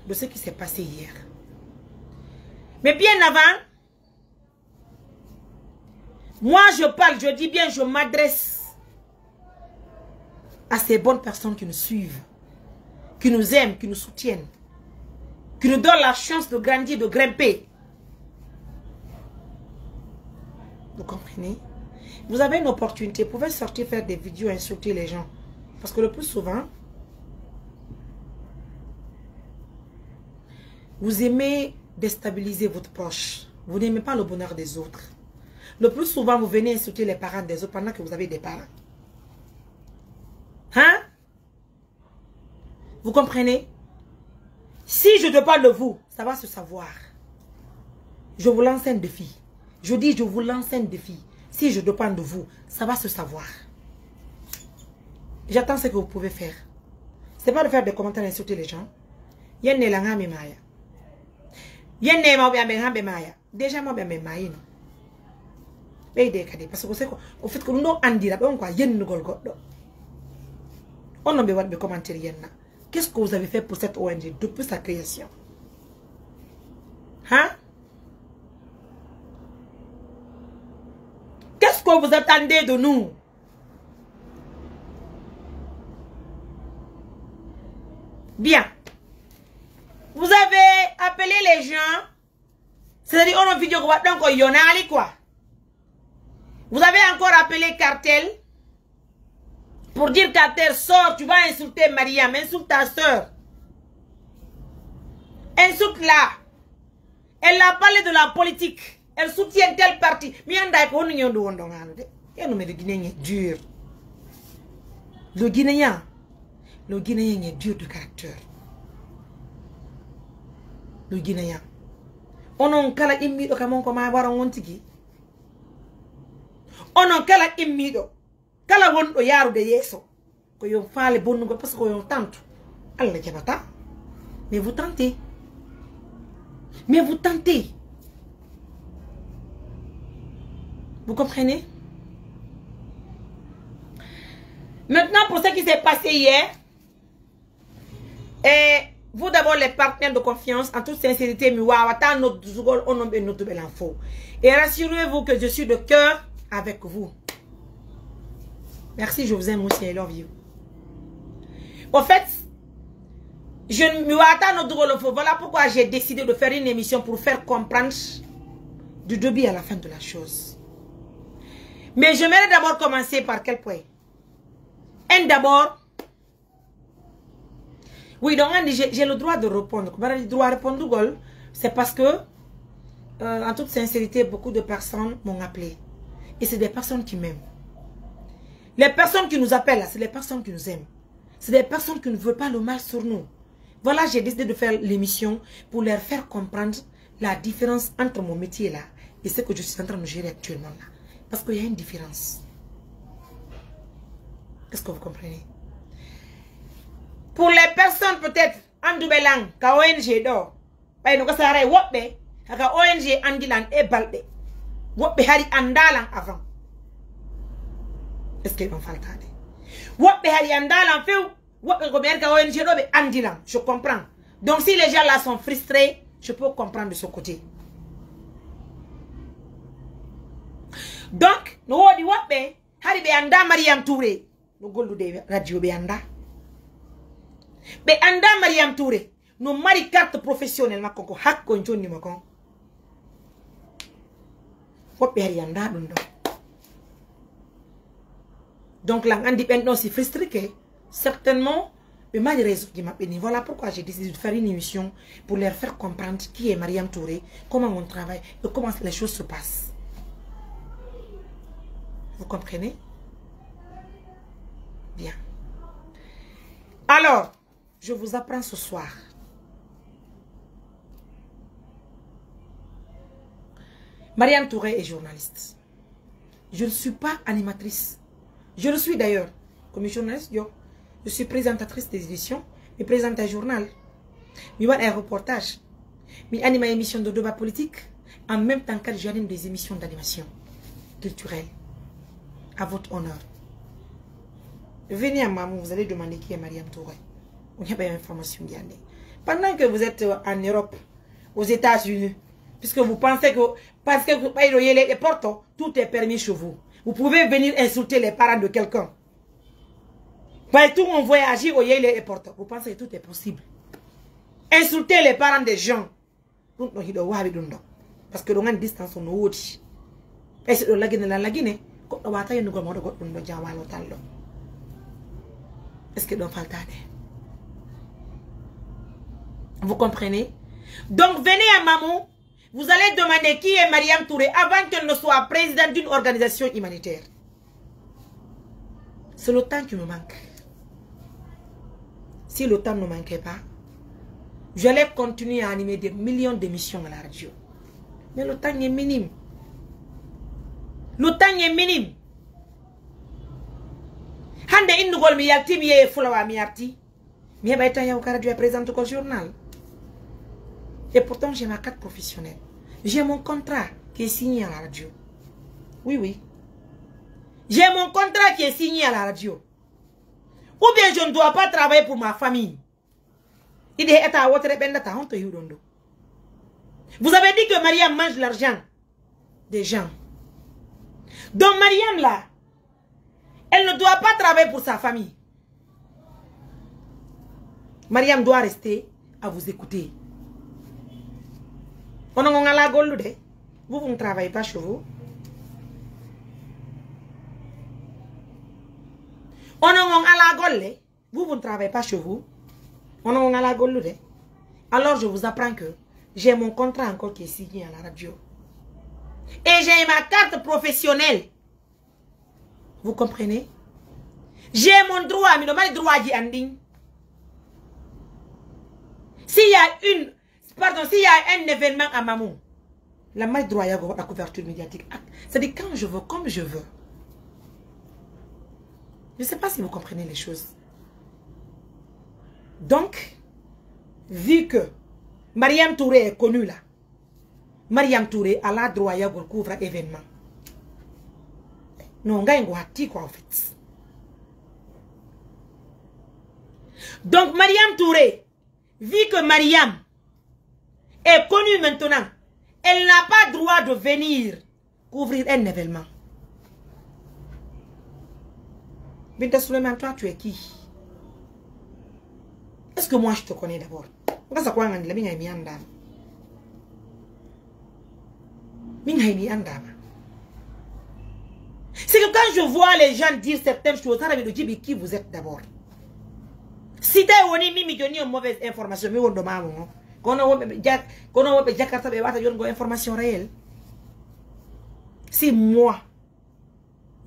A: de ce qui s'est passé hier. Mais bien avant, moi je parle, je dis bien, je m'adresse à ces bonnes personnes qui nous suivent, qui nous aiment, qui nous soutiennent, qui nous donnent la chance de grandir, de grimper. Vous comprenez? Vous avez une opportunité, vous pouvez sortir faire des vidéos, insulter les gens. Parce que le plus souvent, vous aimez déstabiliser votre proche. Vous n'aimez pas le bonheur des autres. Le plus souvent, vous venez insulter les parents des autres pendant que vous avez des parents. Hein? Vous comprenez? Si je te parle de vous, ça va se savoir. Je vous lance un défi. Je dis, je vous lance un défi. Si je dépends de vous, ça va se savoir. J'attends ce que vous pouvez faire. Ce n'est pas de faire des commentaires et insulter les gens. Déjà, moi, je suis marié. Parce que c'est au fait que nous avons dit on n'a pas de commentaires. Qu'est-ce que vous avez fait pour cette ONG depuis sa création? Hein? Qu'est-ce que vous attendez de nous? Bien. Vous avez appelé les gens C'est-à-dire, on a vidéo donc il y en a quoi. Vous avez encore appelé Cartel pour dire Cartel, sors, tu vas insulter Mariam, insulte ta soeur. Insulte-la. Elle a parlé de la politique. Elle soutient tel parti. Mais on a dit le Guinéen est dur. Le Guinéen est dur de caractère. Le Guinéen. On a kala immido kamon ko ma wara wontiki. On a kala immido. Kala wondo yaru de yeso. Ko yo faale bonnugo parce que yo tante. Allah jabata. Mais vous tentez. Mais vous tentez. Vous comprenez? Maintenant, pour ce qui s'est passé hier, et vous d'abord les partenaires de confiance, en toute sincérité, et rassurez-vous que je suis de cœur avec vous. Merci, je vous aime aussi, I love you. Au fait, je me attends. Voilà pourquoi j'ai décidé de faire une émission pour faire comprendre du début à la fin de la chose. Mais j'aimerais d'abord commencer par quel point? Un d'abord, oui, donc j'ai le droit de répondre. Le droit de répondre, c'est parce que, en toute sincérité, beaucoup de personnes m'ont appelé. Et c'est des personnes qui m'aiment. Les personnes qui nous appellent, c'est les personnes qui nous aiment. C'est des personnes qui ne veulent pas le mal sur nous. Voilà, j'ai décidé de faire l'émission pour leur faire comprendre la différence entre mon métier là et ce que je suis en train de gérer actuellement là. Parce qu'il y a une différence. Est-ce que vous comprenez? Pour les personnes peut-être, Andoubelang, ka ONG do, bay no kasare wobbe, ka ONG Andilan e balbe. Wobbe hari andalan avant. Est-ce qu'ils vont faire ça? Wobbe hari andalan feu, wobbe ko mer ka ONG do be Andilan, je comprends. Donc si les gens là sont frustrés, je peux comprendre de ce côté. Donc, no wodi wobbe hari be anda Mariam Touré, no gollu de radio be anda. Be anda Mariam Touré, no mari carte professionnelle makoko hakko njoni makon. Wobbe hari anda dum do. Donc là, indépendant si frustré que certainement le mal réseau qui m'a béni. Voilà pourquoi j'ai décidé de faire une émission pour leur faire comprendre qui est Mariam Touré, comment on travaille et comment les choses se passent. Vous comprenez? Bien. Alors, je vous apprends ce soir. Mariam Touré est journaliste. Je ne suis pas animatrice. Je le suis d'ailleurs. Comme journaliste, je suis présentatrice des éditions et présente un journal. Je fais un reportage. Je anime une émission de débat politique. En même temps que j'anime des émissions d'animation culturelle. À votre honneur. Venez à Mamou, vous allez demander qui est Mariam Touré. On n'y a pas d'information. Pendant que vous êtes en Europe, aux États-Unis, puisque vous pensez que parce que vous payez les portes, tout est permis chez vous. Vous pouvez venir insulter les parents de quelqu'un. Partout on voyage au les portes. Vous pensez que tout est possible. Insulter les parents des gens. Parce que l'on a une distance on a dit. Et c'est la Guinée. Est-ce que l'on fait ça? Vous comprenez? Donc venez à Mamou. Vous allez demander qui est Mariam Touré avant qu'elle ne soit présidente d'une organisation humanitaire. C'est le temps qui me manque. Si le temps ne manquait pas, j'allais continuer à animer des millions d'émissions à la radio. Mais le temps est minime. Le temps est minime. Hande indugol mi yalti mi ye fulawa mi yarti. Mi yeba eta ya radio présente au journal. Et pourtant j'ai ma carte professionnelle. J'ai mon contrat qui est signé à la radio. Oui, oui. J'ai mon contrat qui est signé à la radio. Ou bien je ne dois pas travailler pour ma famille. Vous avez dit que Mariam mange l'argent des gens. Donc Mariam là, elle ne doit pas travailler pour sa famille. Mariam doit rester à vous écouter. On a la gollude. Vous ne travaillez pas chez vous. On a la golle. Vous ne travaillez pas chez vous. On a la gollude. Alors je vous apprends que j'ai mon contrat encore qui est signé à la radio. Et j'ai ma carte professionnelle. Vous comprenez? J'ai mon droit, mais le droit d'y anding. S'il y a un événement à Mamou, la maille droit à la couverture médiatique. C'est-à-dire quand je veux, comme je veux. Je ne sais pas si vous comprenez les choses. Donc, vu que Mariam Touré est connue là, Mariam Touré a la droit à couvrir événement. Non, on gagne quoi en fait. Donc, Mariam Touré, vu que Mariam est connue maintenant, elle n'a pas droit de venir couvrir un événement. Binta Suleiman, toi, tu es qui? Est-ce que moi, je te connais d'abord? C'est que quand je vois les gens dire certaines choses, ça veut dire qui vous êtes d'abord. Si tu as une mauvaise information, mais on demande, information réelle. Si moi,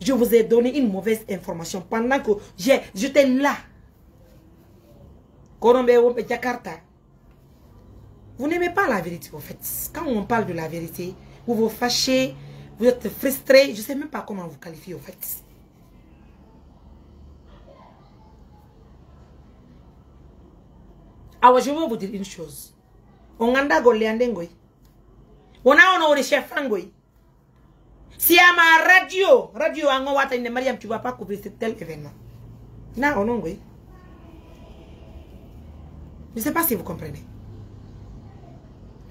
A: je vous ai donné une mauvaise information pendant que j'étais là, vous n'aimez pas la vérité en fait. Quand on parle de la vérité, vous vous fâchez, vous êtes frustré, je ne sais même pas comment vous qualifier en fait. Alors je veux vous dire une chose. On a un chef angoy. Si à ma radio en Mariam, tu ne vas pas couvrir tel événement. Non, non, oui. Je ne sais pas si vous comprenez.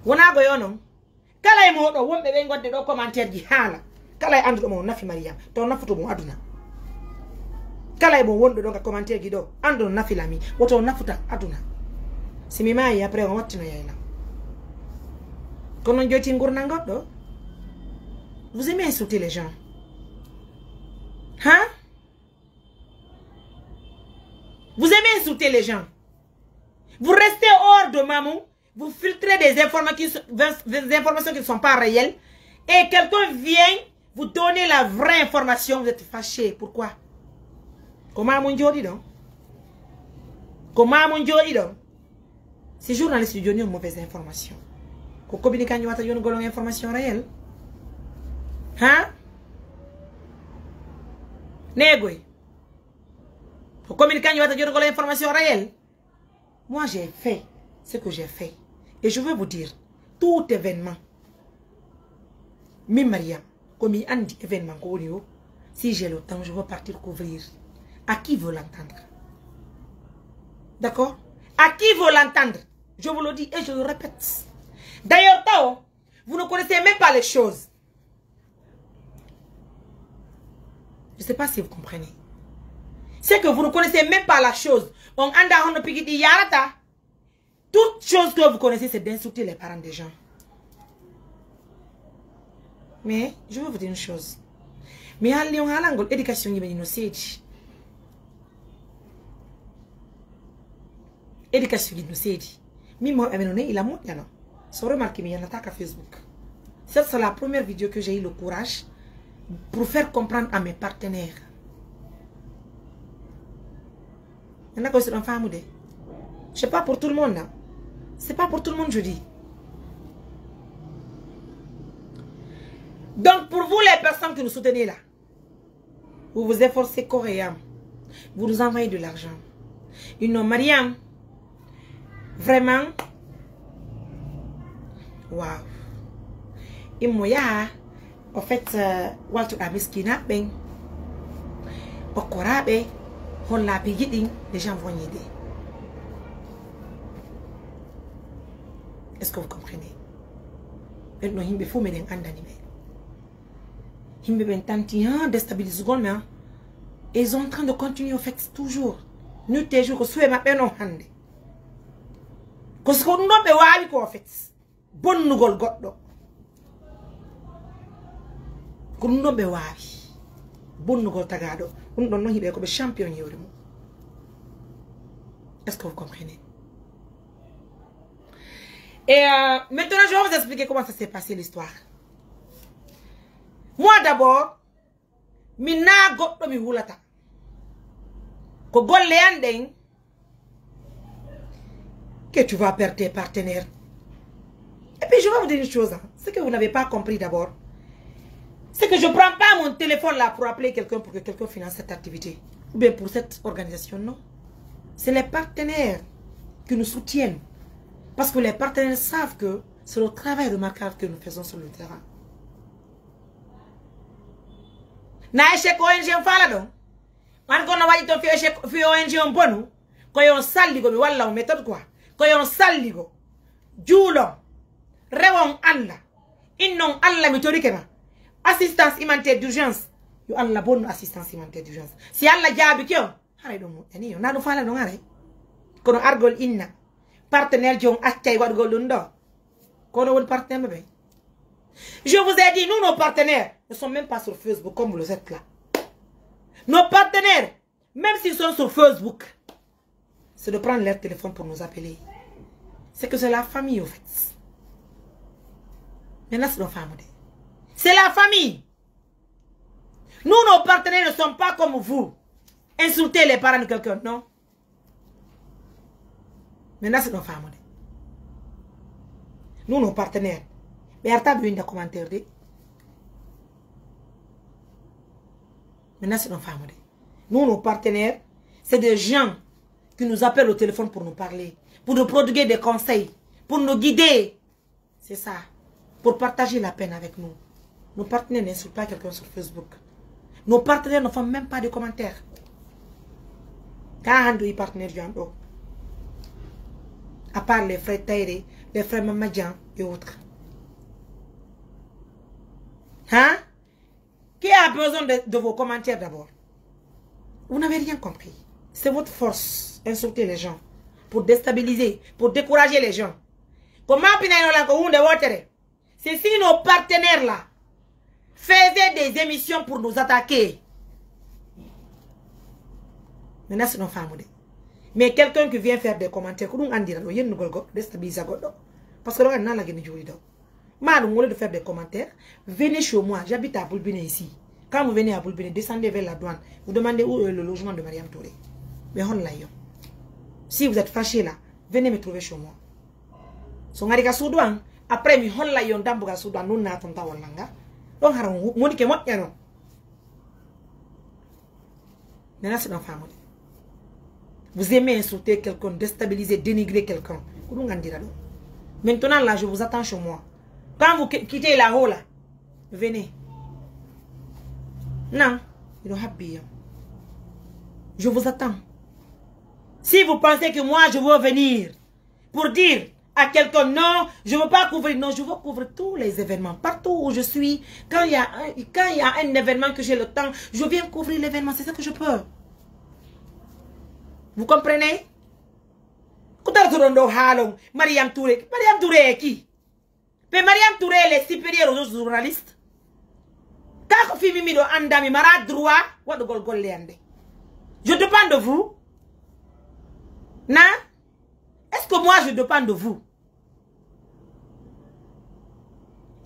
A: On a goyo non. Kala mo do wombe be ngodde do commentaire ji hala. Kala andu mo nafi Mariam. To nafuto mo aduna. Kala mo wondo do commentaire ji do andu nafi lami. Woto nafuta aduna. Si mi mai après on watino yayla. Kono joti ngurna goddo. Vous aimez insulter les gens? Hein? Vous aimez insulter les gens? Vous restez hors de Mamou, vous filtrez des informations qui ne sont pas réelles, et quelqu'un vient vous donner la vraie information, vous êtes fâché. Pourquoi? Comment mon Dieu dit donc? Comment mon Dieu dit donc? Ces journalistes lui donnent une mauvaise information. Qu'on communique à une information réelle. Hein? Négoi. Qu'on communique à une information réelle. Moi, j'ai fait ce que j'ai fait. Et je veux vous dire, tout événement, même Mariam, comme il y a un événement, si j'ai le temps, je veux partir couvrir. À qui veut l'entendre? D'accord? À qui veut l'entendre? Je vous le dis et je le répète. D'ailleurs, Tao, vous ne connaissez même pas les choses. Je ne sais pas si vous comprenez. C'est que vous ne connaissez même pas la chose. Toute chose que vous connaissez, c'est d'insulter les parents des gens. Mais, je veux vous dire une chose. Mais, l'éducation, il a monté, non? Sans remarquer, mais il y a une attaque à Facebook. C'est la première vidéo que j'ai eu le courage pour faire comprendre à mes partenaires. Il y en a qui sont femmes. Ce n'est pas pour tout le monde. Ce n'est pas pour tout le monde, je dis. Donc, pour vous, les personnes qui nous soutenez là, vous vous efforcez corps et âme. Vous nous envoyez de l'argent. Une Mariam, vraiment, waouh. Et moi, en fait, Walter Abiskina, ben, Okorabe, on l'a payé, les gens vont y aider. Est-ce que vous comprenez? Maintenant, il faut me donner un animé. Il me donne tant de déstabiliser mais ils sont en train de continuer en fait toujours. Nous toujours que soit ma peine en hand. Parce qu'on n'a pas vu en fait. Bonne nouvelle goddo. ko ɗum ɗon ɓe waawi bonnugol tagaɗo ɗum ɗon noon hiɓe koɓe champion yewre mum. Est-ce que vous comprenez? Et maintenant, je vais vous expliquer comment ça s'est passé l'histoire. Moi d'abord, mina goɗɗo mi hulata ko golle an ɗen que tu vas perdre tes partenaires. Et puis je vais vous dire une chose, hein. Ce que vous n'avez pas compris d'abord, c'est que je ne prends pas mon téléphone là pour appeler quelqu'un pour que quelqu'un finance cette activité. Ou bien pour cette organisation, non. C'est les partenaires qui nous soutiennent. Parce que les partenaires savent que c'est le travail remarquable que nous faisons sur le terrain. Na échec ONG fala don. Man kono waji to fi ONG on bonu. Ko yon salligo mi walla on méthode quoi. Ko yon salligo. Juulo. Rewon Allah. Innon Allah mi tori kena. Assistance humanitaire d'urgence. Yo Allah bonne assistance humanitaire d'urgence. Si Allah jaabi kyo, haray do mo ani yo nanu fala don haray. Kono argol inna. Partenaire jong accay wadgol dun do. Kono won partenaire be. Je vous ai dit, nous, nos partenaires ne sont même pas sur Facebook comme vous le êtes là. Nos partenaires, même s'ils sont sur Facebook, c'est de prendre leur téléphone pour nous appeler. C'est que c'est la famille, au fait. Maintenant, c'est nos femmes. C'est la famille. Nous, nos partenaires ne sont pas comme vous. Insulter les parents de quelqu'un, non. Maintenant, c'est nos femmes. Nous, nos partenaires. Mais il y a des commentaires. Maintenant, c'est nos femmes. Nous, nos partenaires, c'est des gens qui nous appellent au téléphone pour nous parler, pour nous prodiguer des conseils, pour nous guider. C'est ça. Pour partager la peine avec nous. Nos partenaires n'insultent pas quelqu'un sur Facebook. Nos partenaires ne font même pas de commentaires. Quand on partenaires, à part les frères Taïré, les frères Mamadjan et autres. Hein? Qui a besoin de vos commentaires d'abord? Vous n'avez rien compris. C'est votre force, insulter les gens, pour déstabiliser, pour décourager les gens. Comment c'est si nos partenaires là faisaient des émissions pour nous attaquer. Maintenant, c'est nos femmes. Mais quelqu'un qui vient faire des commentaires, parce que là, on a la de faire des commentaires. Venez chez moi, j'habite à Boulbine ici. Quand vous venez à Boulbine, descendez vers la douane. Vous demandez où est le logement de Mariam Touré. Mais on l'a eu. Si vous êtes fâché là, venez me trouver chez moi. Son ariga Soudan, après mi on l'a eu d'ambuga Soudan, nous n'attendons pas Wallanga. Donc, on dit que moi, non. Maintenant, c'est dans la famille. Vous aimez insulter quelqu'un, déstabiliser, dénigrer quelqu'un. Maintenant, là, je vous attends chez moi. Quand vous quittez la haut là, venez. Non, you don't have beer. Je vous attends. Si vous pensez que moi je veux venir pour dire à quelqu'un non, je ne veux pas couvrir, non, je veux couvrir tous les événements. Partout où je suis, quand il y a un événement que j'ai le temps, je viens couvrir l'événement, c'est ça que je peux. Vous comprenez? Mariam Touré. Mariam Touré est qui? Mais Mariam Touré est supérieure aux autres journalistes. Quand je suis andami mara droit, je dépends de vous. Non? Est-ce que moi je dépends de vous?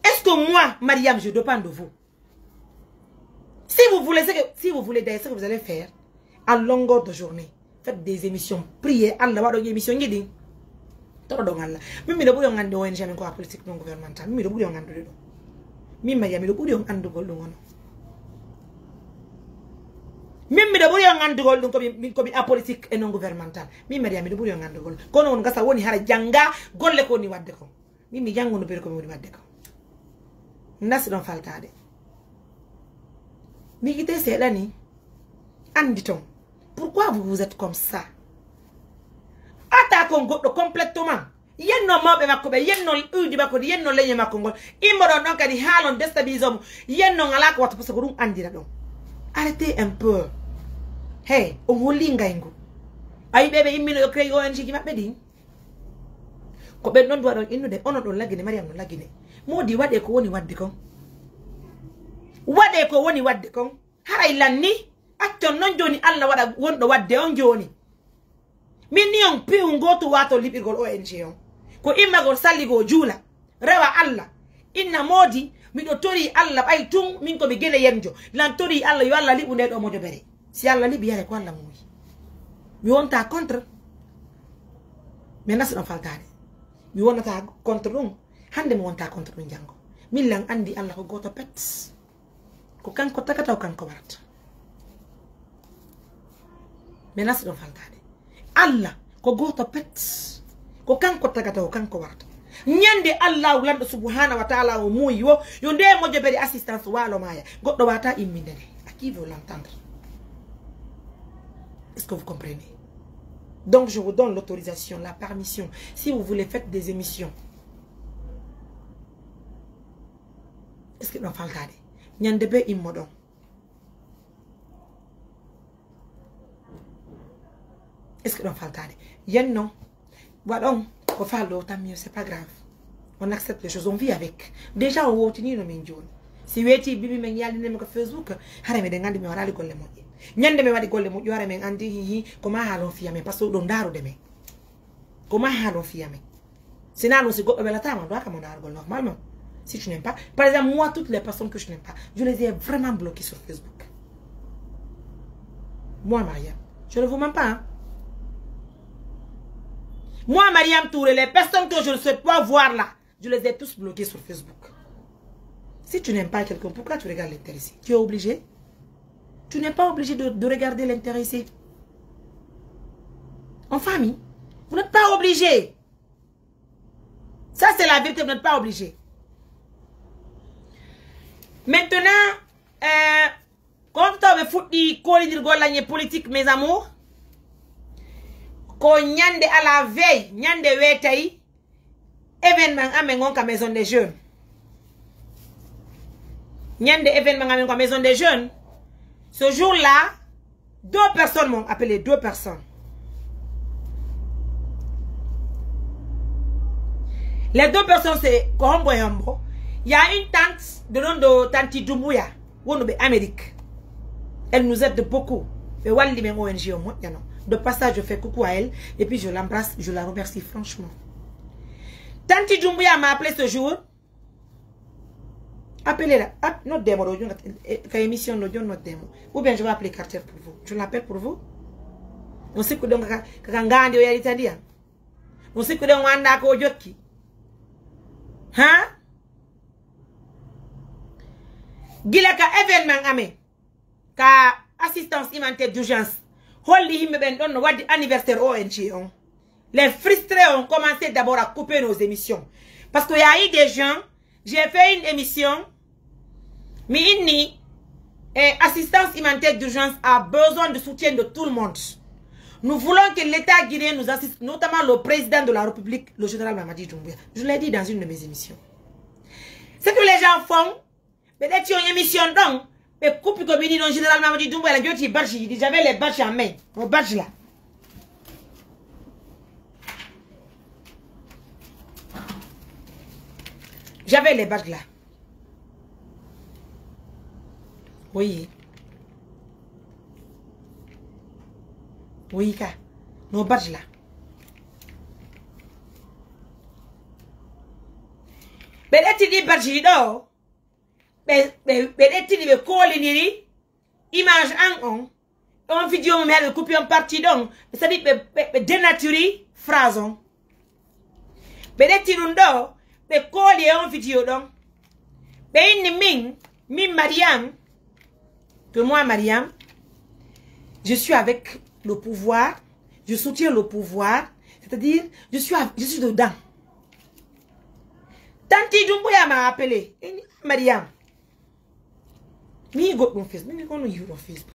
A: Est-ce que moi, Mariam, je dépends de vous? Si vous voulez, d'ailleurs, ce que vous allez faire à longueur de journée, faites des émissions, priez, Allah va donner des émissions. Mimi do buyo ngande ONG men ko politique non gouvernemental mimi do buyo ngande do mimi Mariam do buyo andugol do ngono mimi do buyo ngandugol dum ko bi politique et non gouvernemental mimi Mariam do buyo ngandugol kono on gasa woni hara janga golle ko ni wadde ko mimi jangono be ko mi woni wadde ko nas don faltade mi gite sedani andi ton pourquoi vous êtes comme ça? Attaquons complètement. Yenno mobe makobe, yenno udi makodi, yenno lenye makongol. Imoro donc di halon déstabilisons. Yenno ngala ko watu pose ko dum andira don. Arrêtez un peu. Hey, o holinga ingo. Ay bebe immino yo créé ONG ki mabbe di. Ko be non do don inno de ono don lagine Mariam non lagine. Modi wade ko woni wadde ko. wade ko woni wadde kon haray lanni acton non joni Allah wada wondo wadde on joni min ni on piu ngoto wato libirgol ONG on ko immagol salligo juula rewa Allah inna modi mi do tori Allah bay tun min ko be gele yemjo lan tori Allah yo Allah libu nedo mojo bere si Allah libi yare ko Allah muy mi wonta contre mais nas do faltade mi wonata contre dum hande mi wonta contre dum jango min lan andi Allah ko goto pet ko kanko takata ko kanko warata mais nas do faltade Allah ko goto pet ko kanko takata ko kanko warata nyande Allah ulando subhanahu wa ta'ala o muy yo nde mojo beri assistance walo maya goddo wata imminde à qui veut l'entendre. Est-ce que vous comprenez? Donc je vous donne l'autorisation, la permission. Si vous voulez, faites des émissions. Est-ce que nous faisons ça? Nyande be immodon. Est-ce que nous faisons ça? Yen non. Voilà, on fait l'autre mieux, c'est pas grave. On accepte les choses, on vit avec. Déjà, on va obtenir le même jour. Si vous êtes bibi men yali nem ko Facebook, hare me de ngandi me warali golle moƴƴe. Nyande me wadi golle moƴƴe hare men andi hihi ko ma halon fiyame parce que do ndaru de me. Ko ma halon fiyame. Sinon si goɓɓe belatama do aka mo ndar gol normalement. Si tu n'aimes pas, par exemple moi toutes les personnes que je n'aime pas, je les ai vraiment bloquées sur Facebook. Moi Mariam, je ne vous mens pas. Hein? Moi Mariam Touré, les personnes que je ne souhaite pas voir là, je les ai tous bloquées sur Facebook. Si tu n'aimes pas quelqu'un, pourquoi tu regardes l'intéressé? Tu es obligé? Tu n'es pas obligé de regarder l'intéressé. En famille, vous n'êtes pas obligé. Ça, c'est la vérité, vous n'êtes pas obligé. Maintenant, quand tu as fait politique, mes amours, quand nyande à la veille, nyande wetay, événement amengon ka maison des jeunes. Nyande événement amengon ka maison des jeunes. Ce jour-là, 2 personnes m'ont appelé, 2 personnes. Les 2 personnes, c'est Kohombo et Hombo. Il y a une tante de nom de Tanti Doumbouya, ou en Amérique. Elle nous aide beaucoup. De passage, je fais coucou à elle et puis je l'embrasse, je la remercie franchement. Tanti Doumbouya m'a appelé ce jour. Appelez-la. Notre démo, émission, notre démo. Ou bien je vais appeler Carter pour vous. Je l'appelle pour vous. On sait que donc, quand on est italien. On sait que donc, on a un jockey. Hein? Gilaka événement amé. Ka assistance immédiate d'urgence. Holly him ben don wadi anniversaire ONG on. Les frustrés ont commencé d'abord à couper nos émissions. Parce qu'il y a eu des gens, j'ai fait une émission, mais assistance immédiate d'urgence a besoin de soutien de tout le monde. Nous voulons que l'État guinéen nous assiste, notamment le président de la République, le général Mamadi Doumbouya. Je l'ai dit dans une de mes émissions. Ce que les gens font, peut-être une émission donc, mais coupe comme il dit le général Mamadi Doumbouya, j'avais les badges en main, mon badge là. J'avais les badges là. Oui. Oui, nos badges là. Mais là, tu dis badges là. Mais tu dis que image en vidéo, mais couper en partie donc. Ça dit dénaturer phrase. Mais là, tu dis mais coller en vidéo donc. Mais une Mariam, que moi Mariam, je suis avec le pouvoir, je soutiens le pouvoir, c'est-à-dire je suis dedans. Tanti Doumbouya m'a appelé, Mariam. Mi go on Facebook, mi go no you on Facebook.